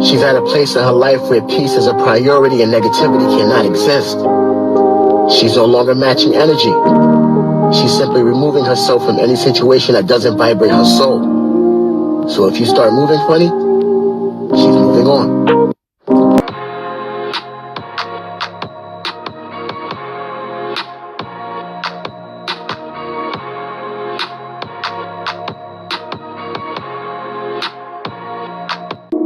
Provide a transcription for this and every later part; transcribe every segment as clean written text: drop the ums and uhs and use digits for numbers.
She's at a place in her life where peace is a priority and negativity cannot exist. She's no longer matching energy. She's simply removing herself from any situation that doesn't vibrate her soul. So if you start moving funny, she's moving on.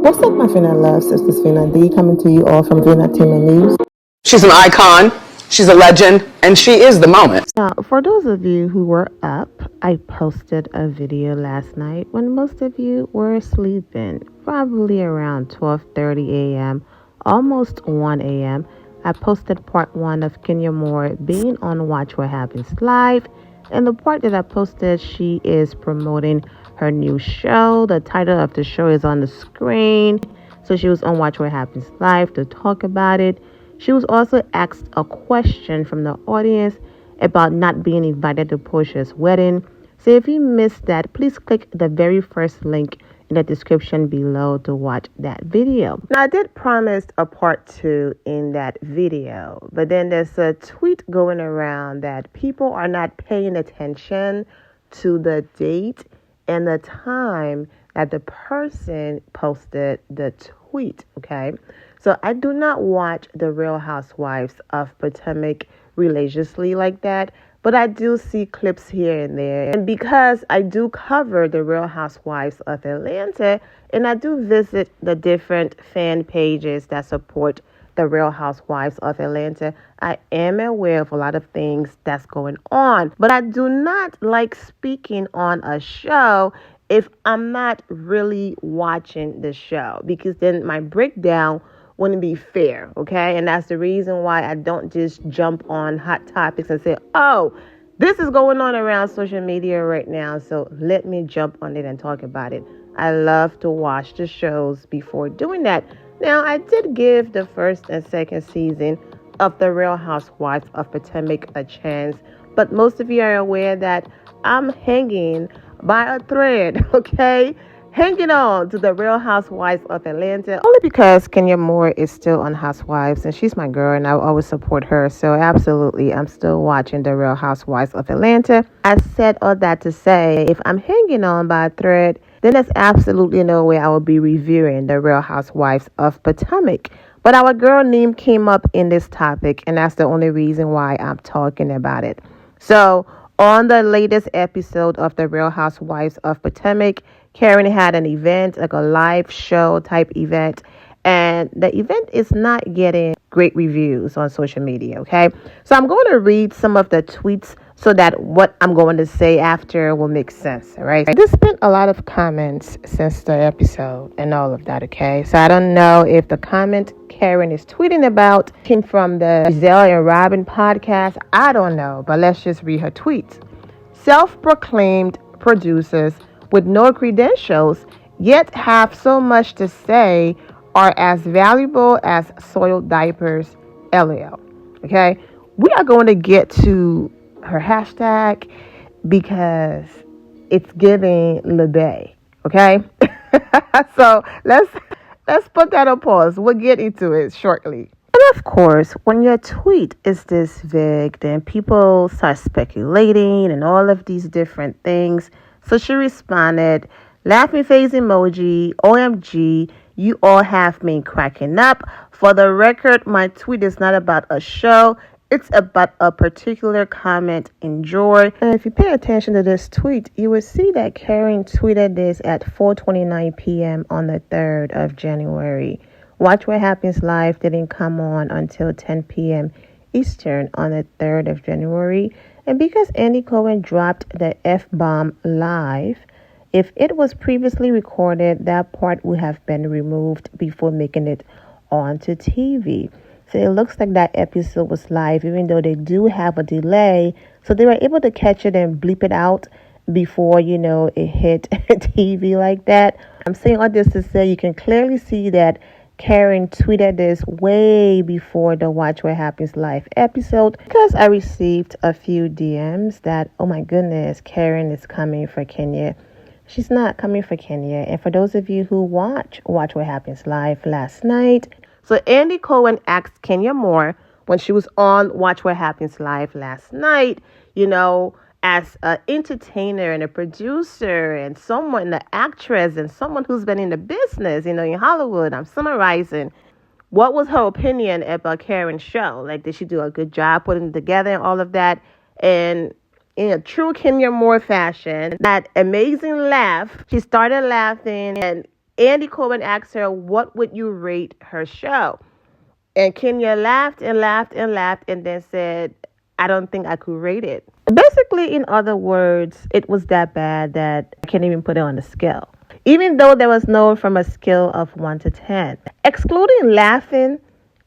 What's up, my Fina loves? This is Fina D coming to you all from Fina Team News. She's an icon, she's a legend, and she is the moment. Now, for those of you who were up, I posted a video last night when most of you were sleeping, probably around 12:30 a.m., almost 1 a.m. I posted part 1 of Kenya Moore being on Watch What Happens Live, and the part that I posted, she is promoting her new show. The title of the show is on the screen. So she was on Watch What Happens Live to talk about it. She was also asked a question from the audience about not being invited to Portia's wedding. So if you missed that, please click the very first link in the description below to watch that video. Now, I did promise a part 2 in that video, but then there's a tweet going around that people are not paying attention to the date and the time that the person posted the tweet, okay? So I do not watch the Real Housewives of Potomac religiously like that, but I do see clips here and there. And because I do cover the Real Housewives of Atlanta, and I do visit the different fan pages that support the Real Housewives of Atlanta, I am aware of a lot of things that's going on. But I do not like speaking on a show if I'm not really watching the show, because then my breakdown wouldn't be fair, okay? And that's the reason why I don't just jump on hot topics and say, oh, this is going on around social media right now, so let me jump on it and talk about it. I love to watch the shows before doing that. Now, I did give the first and second season of The Real Housewives of Potomac a chance, but most of you are aware that I'm hanging by a thread, okay? Hanging on to The Real Housewives of Atlanta, only because Kenya Moore is still on Housewives, and she's my girl, and I will always support her. So absolutely, I'm still watching The Real Housewives of Atlanta. I said all that to say, if I'm hanging on by a thread, then there's absolutely no way I will be reviewing The Real Housewives of Potomac. But our girl name came up in this topic, and that's the only reason why I'm talking about it. So on the latest episode of The Real Housewives of Potomac, Karen had an event, like a live show type event, and the event is not getting great reviews on social media, okay? So I'm going to read some of the tweets so that what I'm going to say after will make sense, all right? There's been a lot of comments since the episode and all of that, okay? So I don't know if the comment Karen is tweeting about came from the Giselle and Robin podcast. I don't know, but let's just read her tweets. Self-proclaimed producers with no credentials, yet have so much to say, are as valuable as soiled diapers, LL. Okay? We are going to get to her hashtag because it's giving LeBay. Okay? So let's put that on pause. We'll get into it shortly. And of course, when your tweet is this vague, then people start speculating and all of these different things. So she responded, laughing face emoji, OMG, you all have me cracking up. For the record, my tweet is not about a show. It's about a particular comment. Enjoy. And if you pay attention to this tweet, you will see that Karen tweeted this at 4:29 p.m. on the 3rd of January. Watch What Happens Live didn't come on until 10 p.m. Eastern on the 3rd of January. And because Andy Cohen dropped the F-bomb live, if it was previously recorded, that part would have been removed before making it onto TV. So it looks like that episode was live, even though they do have a delay. So they were able to catch it and bleep it out before, it hit TV like that. I'm saying all this to say you can clearly see that Karen tweeted this way before the Watch What Happens Live episode, because I received a few DMs that, oh my goodness, Karen is coming for Kenya. She's not coming for Kenya. And for those of you who watch What Happens Live last night, so Andy Cohen asked Kenya Moore when she was on Watch What Happens Live last night, as an entertainer and a producer and someone, an actress and someone who's been in the business, in Hollywood, I'm summarizing, what was her opinion about Karen's show? Like, did she do a good job putting it together and all of that? And in a true Kenya Moore fashion, that amazing laugh, she started laughing, and Andy Cohen asked her, what would you rate her show? And Kenya laughed and laughed and laughed and then said, I don't think I could rate it. Basically, in other words, it was that bad that I can't even put it on the scale. Even though there was no from a scale of 1 to 10. Excluding laughing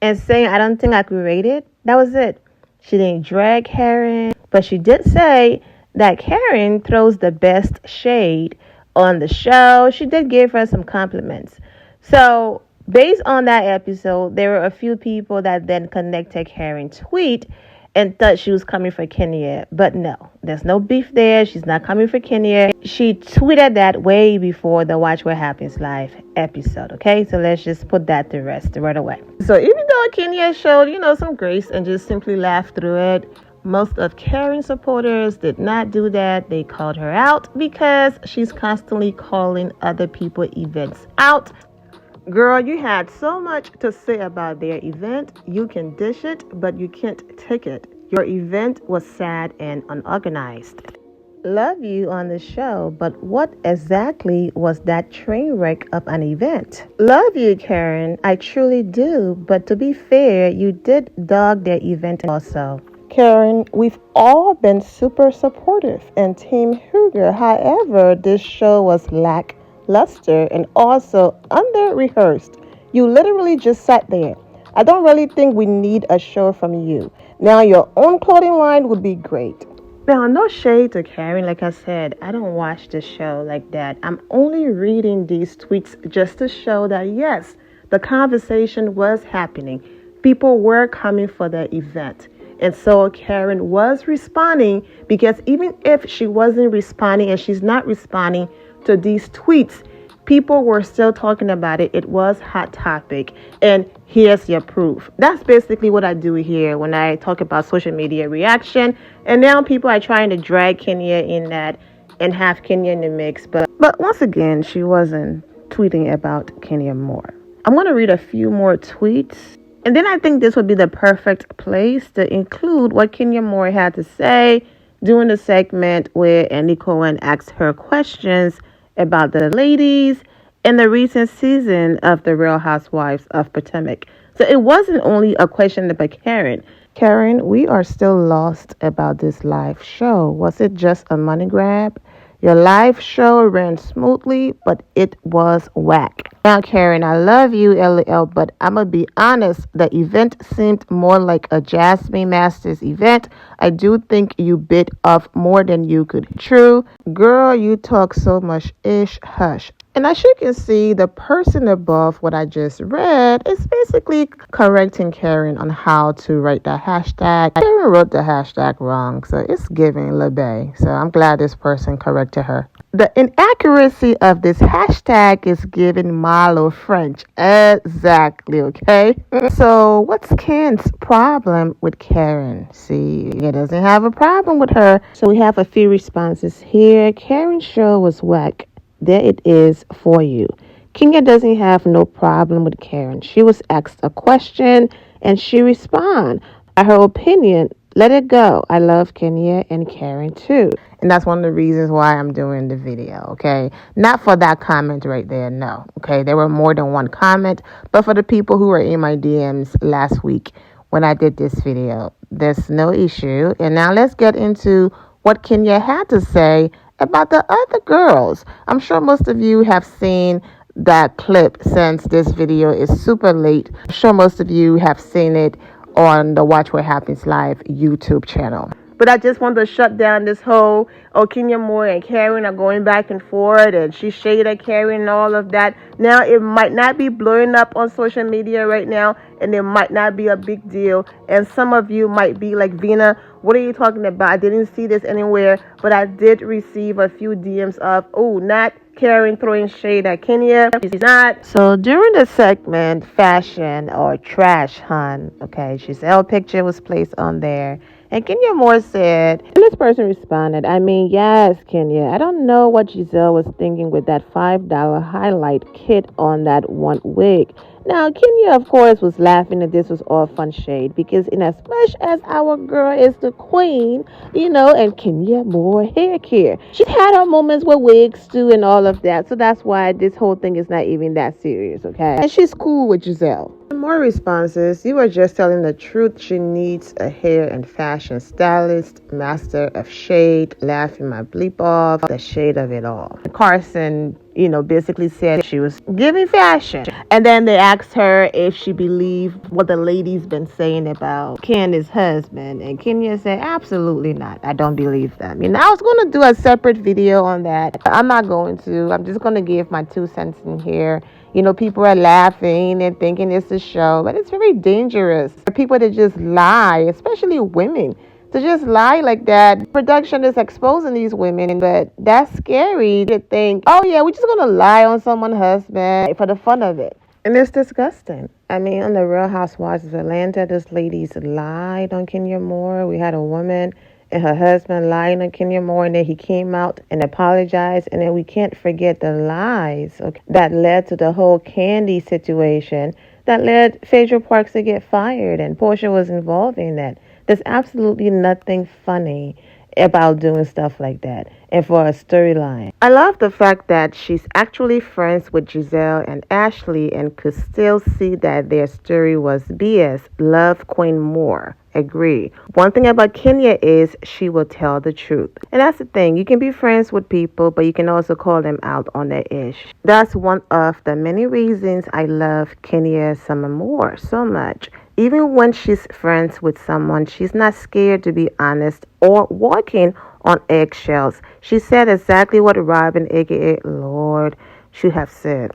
and saying, I don't think I could rate it, that was it. She didn't drag Karen, but she did say that Karen throws the best shade on the show. She did give her some compliments. So, based on that episode, there were a few people that then connected Karen's tweet and thought she was coming for Kenya. But no, there's no beef there. She's not coming for Kenya. She tweeted that way before the Watch What Happens Live episode, okay? So let's just put that to rest right away. So even though Kenya showed, some grace and just simply laughed through it, most of Karen's supporters did not do that. They called her out because she's constantly calling other people's events out. Girl, you had so much to say about their event. You can dish it, but you can't take it. Your event was sad and unorganized. Love you on the show, but what exactly was that train wreck of an event? Love you, Karen. I truly do, but to be fair, you did dog their event also. Karen, we've all been super supportive and Team Huger. However, this show was lackluster and also under-rehearsed. You literally just sat there. I don't really think we need a show from you. Now, your own clothing line would be great. Now, no shade to Karen. Like I said, I don't watch the show like that. I'm only reading these tweets just to show that, yes, the conversation was happening. People were coming for the event. And so Karen was responding, because even if she wasn't responding and she's not responding to these tweets, people were still talking about it. It was hot topic. And here's your proof. That's basically what I do here when I talk about social media reaction. And now people are trying to drag Kenya in that and have Kenya in the mix. But once again, she wasn't tweeting about Kenya Moore. I'm going to read a few more tweets. And then I think this would be the perfect place to include what Kenya Moore had to say during the segment where Andy Cohen asked her questions about the ladies in the recent season of The Real Housewives of Potomac. So it wasn't only a question about Karen. Karen, we are still lost about this live show. Was it just a money grab? Your live show ran smoothly, but it was whack. Now, Karen, I love you, LL, but I'm going to be honest. The event seemed more like a Jasmine Masters event. I do think you bit off more than you could chew. Girl, you talk so much ish. Hush. And as you can see, the person above what I just read is basically correcting Karen on how to write the hashtag. Karen wrote the hashtag wrong, so it's giving LeBay. So I'm glad this person corrected her. The inaccuracy of this hashtag is giving Milo French. Exactly, okay? So what's Ken's problem with Karen? See, he doesn't have a problem with her. So we have a few responses here. Karen's show was whack. There it is for you. Kenya doesn't have no problem with Karen. She was asked a question and she responded. Her opinion, let it go. I love Kenya and Karen too. And that's one of the reasons why I'm doing the video, okay? Not for that comment right there, no. Okay, there were more than one comment, but for the people who were in my DMs last week when I did this video, there's no issue. And now let's get into what Kenya had to say about the other girls. I'm sure most of you have seen that clip since this video is super late. I'm sure most of you have seen it on the Watch What Happens Live YouTube channel. But I just want to shut down this whole, Kenya Moore and Karen are going back and forth, and she shaded Karen and all of that. Now, it might not be blowing up on social media right now, and it might not be a big deal. And some of you might be like, Vina, what are you talking about? I didn't see this anywhere, but I did receive a few DMs of, not Karen throwing shade at Kenya. She's not. So during the segment, Fashion or Trash Hunt, okay, Giselle picture was placed on there. And Kenya Moore said, and this person responded, I mean, yes, Kenya, I don't know what Giselle was thinking with that $5 highlight kit on that one wig. Now, Kenya, of course, was laughing that this was all fun shade because in as much as our girl is the queen, and Kenya Moore hair care, she's had her moments with wigs too and all of that. So that's why this whole thing is not even that serious, okay? And she's cool with Giselle. More responses. You were just telling the truth. She needs a hair and fashion stylist, master of shade, laughing my bleep off, the shade of it all. Carson, basically said she was giving fashion. And then they asked her if she believed what the lady's been saying about Candace's husband. And Kenya said, absolutely not. I don't believe them. I was going to do a separate video on that. I'm not going to. I'm just going to give my 2 cents in here. People are laughing and thinking it's a show, but it's very dangerous for people to just lie, especially women, to just lie like that. Production is exposing these women, but that's scary to think, oh yeah, we're just going to lie on someone's husband for the fun of it. And it's disgusting. I mean, on the Real Housewives of Atlanta, this lady's lied on Kenya Moore. We had a woman and her husband lying on Kenya Moore, and then he came out and apologized. And then we can't forget the lies that led to the whole Candy situation that led Phaedra Parks to get fired, and Portia was involved in that. There's absolutely nothing funny about doing stuff like that and for a storyline. I love the fact that she's actually friends with Giselle and Ashley and could still see that their story was BS. Love Queen Moore. Agree. One thing about Kenya is she will tell the truth. And that's the thing. You can be friends with people, but you can also call them out on their ish. That's one of the many reasons I love Kenya Summer Moore so much. Even when she's friends with someone, she's not scared to be honest or walking on eggshells. She said exactly what Robin, aka Lord, should have said.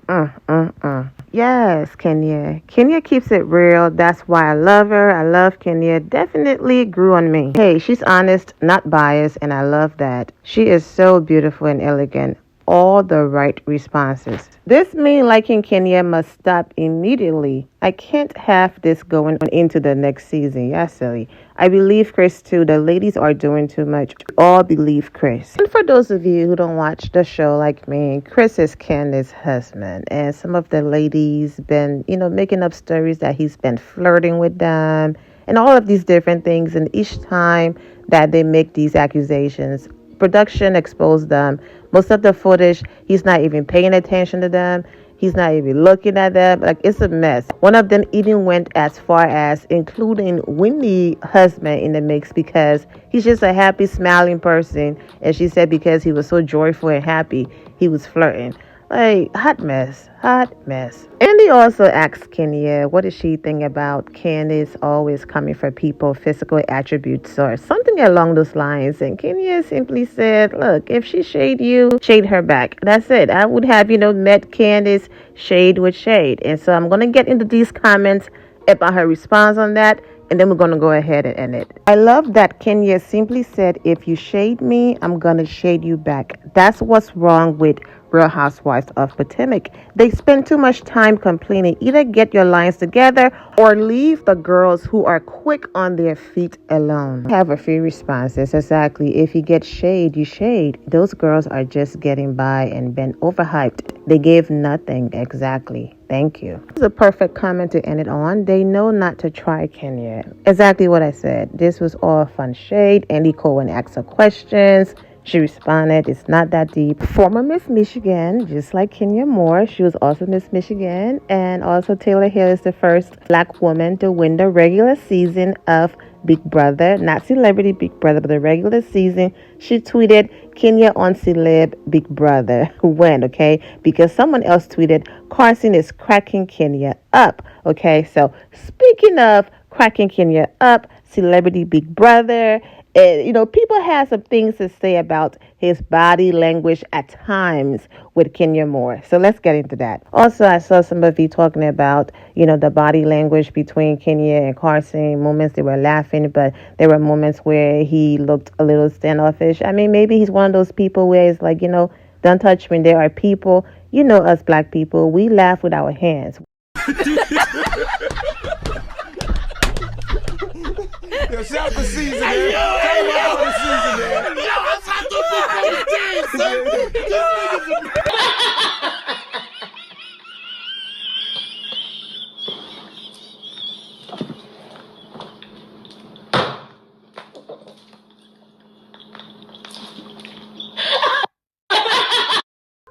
Yes, Kenya. Kenya keeps it real. That's why I love her. I love Kenya. Definitely grew on me. Hey, she's honest, not biased, and I love that. She is so beautiful and elegant. All the right responses. This mean liking Kenya must stop immediately. I can't have this going into the next season. Yeah, silly. I believe Chris too. The ladies are doing too much. All believe Chris. And for those of you who don't watch the show like me, Chris is Candace's husband. And some of the ladies been, making up stories that he's been flirting with them and all of these different things. And each time that they make these accusations, production exposed them. Most of the footage, he's not even paying attention to them. He's not even looking at them. Like, it's a mess. One of them even went as far as including Wendy's husband in the mix because he's just a happy, smiling person. And she said because he was so joyful and happy, he was flirting. Like, hot mess. Andy also asked Kenya, what does she think about Candace always coming for people, physical attributes or something along those lines? And Kenya simply said, look, if she shade you, shade her back. That's it. I would have, met Candace shade with shade. And so I'm going to get into these comments about her response on that. And then we're going to go ahead and end it. I love that Kenya simply said, if you shade me, I'm going to shade you back. That's what's wrong with Real Housewives of Potomac. They spend too much time complaining. Either get your lines together or leave the girls who are quick on their feet alone. I have a few responses. Exactly. If you get shade, you shade. Those girls are just getting by and been overhyped. They gave nothing. Exactly. Thank you. This is a perfect comment to end it on. They know not to try Kenya. Exactly what I said. This was all fun shade. Andy Cohen asked her questions. She responded, it's not that deep. Former Miss Michigan, just like Kenya Moore, she was also Miss Michigan. And also Taylor Hill is the first black woman to win the regular season of Big Brother. Not Celebrity Big Brother, but the regular season. She tweeted, Kenya on Celeb Big Brother. When, okay? Because someone else tweeted, Carson is cracking Kenya up. Okay, so speaking of cracking Kenya up, Celebrity Big Brother, People have some things to say about his body language at times with Kenya Moore. So let's get into that. Also, I saw some of you talking about, the body language between Kenya and Carson. Moments they were laughing, but there were moments where he looked a little standoffish. I mean, maybe he's one of those people where it's like, don't touch me. There are people, us black people, we laugh with our hands. Yo, shout out for season, man. Shout out for season, man. Yo, that's how the big game, son.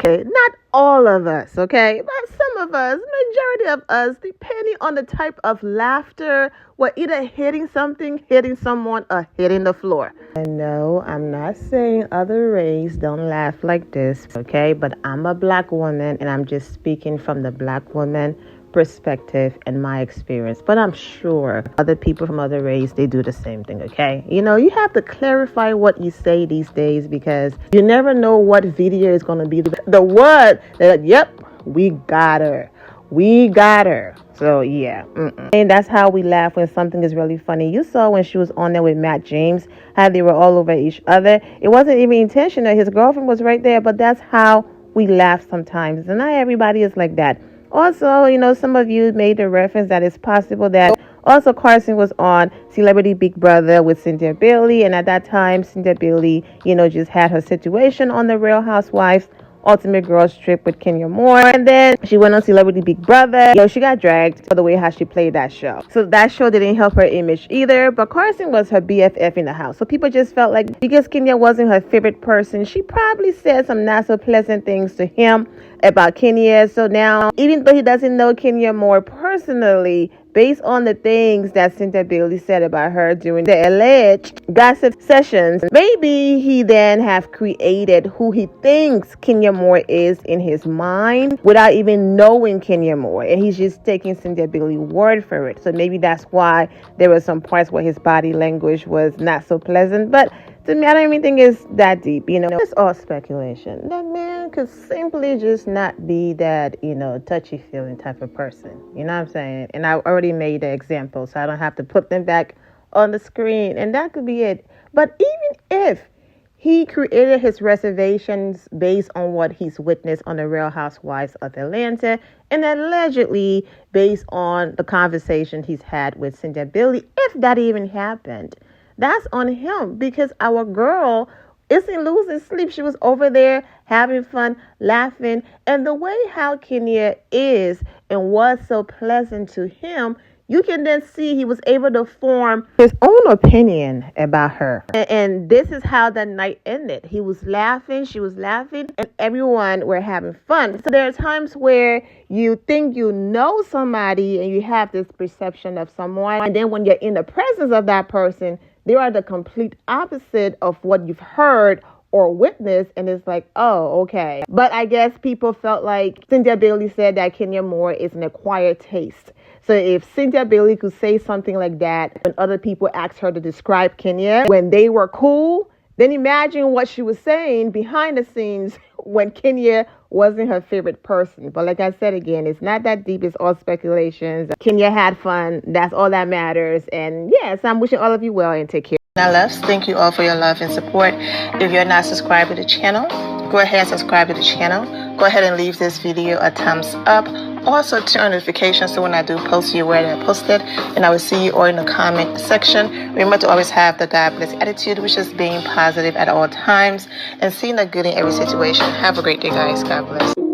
Okay, not all of us, okay? But some of us, majority of us, depending on the type of laughter, we're either hitting something, hitting someone, or hitting the floor. And no, I'm not saying other race don't laugh like this, okay? But I'm a black woman, and I'm just speaking from the black woman perspective and my experience. But I'm sure other people from other race, they do the same thing, okay? You have to clarify what you say these days because you never know what video is going to be the word. They're like, yep, we got her. We got her. So, yeah. And that's how we laugh when something is really funny. You saw when she was on there with Matt James, how they were all over each other. It wasn't even intentional. His girlfriend was right there, but that's how we laugh sometimes. And not everybody is like that. Also, some of you made the reference that it's possible that also Carson was on Celebrity Big Brother with Cynthia Bailey. And at that time, Cynthia Bailey, just had her situation on the Real Housewives Ultimate Girls Trip with Kenya Moore. And then she went on Celebrity Big Brother. She got dragged for the way how she played that show. So that show didn't help her image either. But Carson was her BFF in the house. So people just felt like because Kenya wasn't her favorite person, she probably said some not so pleasant things to him about Kenya. So now, even though he doesn't know Kenya Moore personally, based on the things that Cynthia Bailey said about her during the alleged gossip sessions, maybe he then have created who he thinks Kenya Moore is in his mind without even knowing Kenya Moore. And he's just taking Cynthia Bailey's word for it. So maybe that's why there were some parts where his body language was not so pleasant. But to me, I don't even think it's that deep, It's all speculation. That man could simply just not be that, touchy-feeling type of person. You know what I'm saying? And I already made the example, so I don't have to put them back on the screen. And that could be it. But even if he created his reservations based on what he's witnessed on the Real Housewives of Atlanta and allegedly based on the conversation he's had with Cynthia Bailey, if that even happened, that's on him because our girl isn't losing sleep. She was over there having fun, laughing. And the way how Kenya is and was so pleasant to him, you can then see he was able to form his own opinion about her. And this is how the night ended. He was laughing, she was laughing, and everyone were having fun. So there are times where you think you know somebody and you have this perception of someone. And then when you're in the presence of that person, they are the complete opposite of what you've heard or witnessed, and it's like, oh, okay. But I guess people felt like Cynthia Bailey said that Kenya Moore is an acquired taste. So if Cynthia Bailey could say something like that when other people asked her to describe Kenya when they were cool, then imagine what she was saying behind the scenes when Kenya wasn't her favorite person. But like I said again, it's not that deep. It's all speculations. Kenya had fun. That's all that matters. And yes, I'm wishing all of you well and take care. Now, loves, thank you all for your love and support. If you're not subscribed to the channel, go ahead and subscribe to the channel. Go ahead and leave this video a thumbs up. Also, turn on notifications so when I do post, you're aware that I posted. And I will see you all in the comment section. Remember to always have the God bless attitude, which is being positive at all times and seeing the good in every situation. Have a great day, guys. God bless.